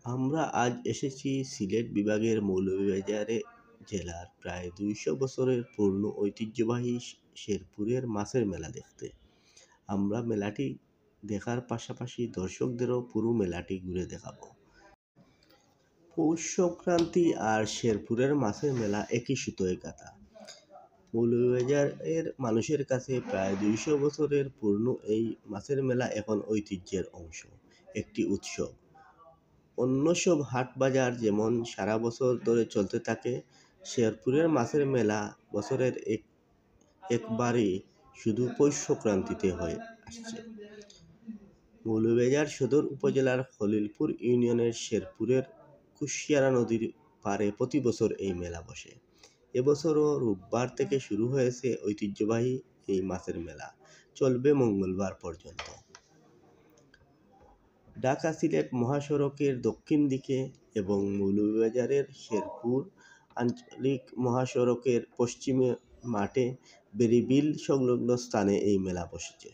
আমরা আজ এসেছি সিলেট বিভাগের মৌলভীবাজার জেলার প্রায় ২০০ বছরের পুরনো ঐতিহ্যবাহী শেরপুরের মাছের মেলা দেখতে। আমরা মেলাটি দেখার পাশাপাশি দর্শকদেরও পুরো মেলাটি ঘুরে দেখাবো। পৌষ সংক্রান্তি আর শেরপুরের মাছের মেলা একই সুতোয় গাঁথা। মৌলভীবাজারের মানুষের কাছে প্রায় ২০০ বছরের পুরনো এই মাছের মেলা এখন ঐতিহ্যের অংশ, একটি উৎসব। অন্য সব হাট বাজার যেমন সারা বছর ধরে চলতে থাকে, শেরপুরের মাছের মেলা বছরের একবারই শুধু পৌষ সংক্রান্তিতে হয়ে আসছে। মৌলভীবাজার সদর উপজেলার খলিলপুর ইউনিয়নের শেরপুরের কুশিয়ারা নদীর পাড়ে প্রতি বছর এই মেলা বসে। এবছরও রোববার থেকে শুরু হয়েছে ঐতিহ্যবাহী এই মাছের মেলা, চলবে মঙ্গলবার পর্যন্ত। ঢাকা সিলেট মহাসড়কের দক্ষিণ দিকে এবং মৌলভীবাজারের শেরপুর আঞ্চলিক মহাসড়কের পশ্চিমে মাঠে বেরিবিল সংলগ্ন স্থানে এই মেলা বসেছে।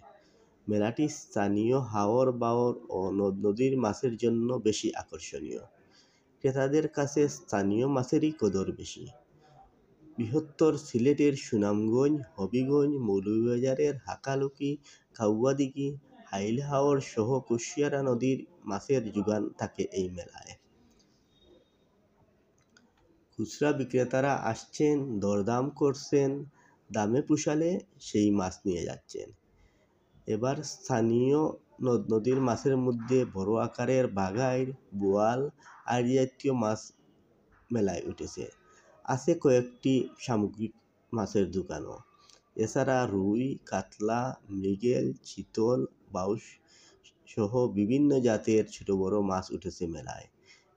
মেলাটি স্থানীয় হাওর বাওর ও নদ নদীর মাছের জন্য বেশি আকর্ষণীয়। ক্রেতাদের কাছে স্থানীয় মাছেরই কদর বেশি। বৃহত্তর সিলেটের সুনামগঞ্জ, হবিগঞ্জ, মৌলভীবাজারের হাকালুকি, কাউয়াদিঘি, হাইল হাওর সহ কুশিয়ারা নদীর মাছের যোগান থাকে এই মেলায়। খুচরা বিক্রেতারা আসছেন, দরদাম করছেন, দামে পুষালে সেই মাছ নিয়ে যাচ্ছেন। এবার স্থানীয় নদ নদীর মাছের মধ্যে বড় আকারের বাঘাইর, বোয়াল, আড়ি জাতীয় মাছ মেলায় উঠেছে। আছে কয়েকটি সামুদ্রিক মাছের দোকানও। এছাড়া রুই, কাতলা, মৃগেল, চিতল, বাউস সহ বিভিন্ন জাতের ছোট বড় মাছ উঠেছে মেলায়।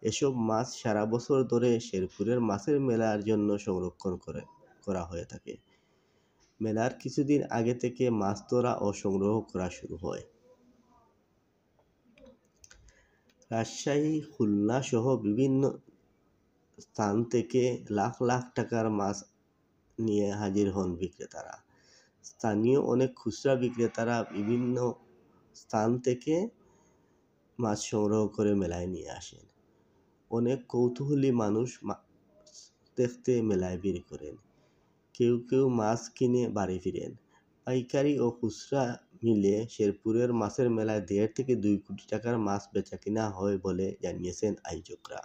এসব মাছ সারা বছর ধরে শেরপুরের মাছের মেলার জন্য সংরক্ষণ করা হয়ে থাকে। মেলার কিছুদিন আগে থেকে মাছ ধরা ও সংগ্রহ করা শুরু হয়। রাজশাহী, খুলনা সহ বিভিন্ন স্থান থেকে লাখ লাখ টাকার মাছ নিয়ে হাজির হন বিক্রেতারা। স্থানীয় অনেক খুচরা বিক্রেতারা বিভিন্ন স্থান থেকে মাছ সংগ্রহ করে মেলায় নিয়ে আসেন। অনেক কৌতূহলী মানুষ দেখতে মেলায় ভিড় করেন। কেউ কেউ মাছ কিনে বাড়ি ফিরেন। পাইকারি ও খুচরা মিলে শেরপুরের মাছের মেলায় ১.৫ থেকে ২ কোটি টাকার মাছ বেচাকেনা হয় বলে জানিয়েছেন আয়োজকরা।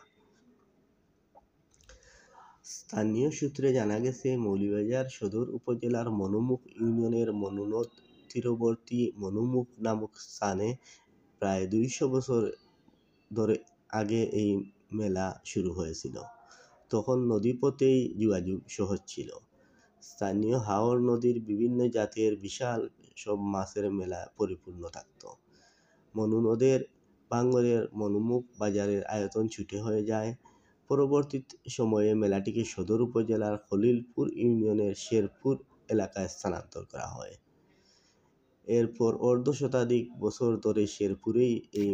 স্থানীয় সূত্রে জানা গেছে, মৌলভীবাজার সদর উপজেলার মনুমুখ ইউনিয়নের মনুনদ তীরবর্তী মনুমুখ নামক স্থানে প্রায় ২০০ বছর ধরে আগে এই মেলা শুরু হয়েছিল। তখন নদীপথেই যোগাযোগ সহজ ছিল। স্থানীয় হাওর নদীর বিভিন্ন জাতের বিশাল সব মাছের মেলা পরিপূর্ণ থাকত। মনুনদের ভাঙরের মনুমুখ বাজারের আয়তন ছোট হয়ে যায়। পরবর্তী সময়ে মেলাটিকে সদর উপজেলার খলিলপুর ইউনিয়নের শেরপুর এলাকায় স্থানান্তর করা হয়। এরপর অর্ধশতাধিক বছর ধরে শেরপুরেই এই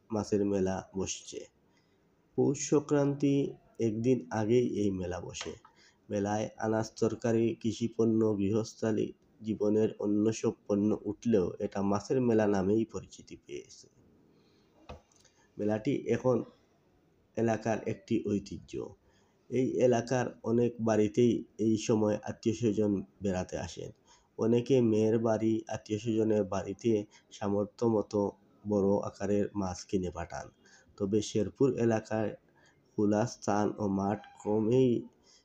মাছের মেলা বসছে। পৌষ সংক্রান্তি একদিন আগেই এই মেলা বসে। মেলায় আনাজ, তরকারি, কৃষিপণ্য, গৃহস্থালী জীবনের অন্য সব পণ্য উঠলেও এটা মাছের মেলা নামেই পরিচিতি পেয়েছে। মেলাটি এখন এলাকার একটি ঐতিহ্য। এই এলাকার অনেক বাড়িতেই এই সময় আত্মীয়স্বজন বেড়াতে আসেন। অনেকে মেয়ের বাড়ি, আত্মীয়স্বজনের বাড়িতে সামর্থ্য মতো বড় আকারের মাছ কিনে পাঠান। তবে শেরপুর এলাকায় খোলা স্থান ও মাঠ ক্রমেই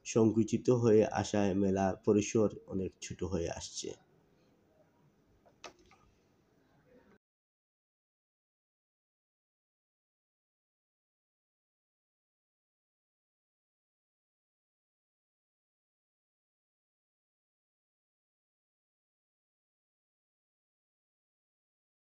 সংকুচিত হয়ে আসায় মেলার পরিসর অনেক ছোট হয়ে আসছে।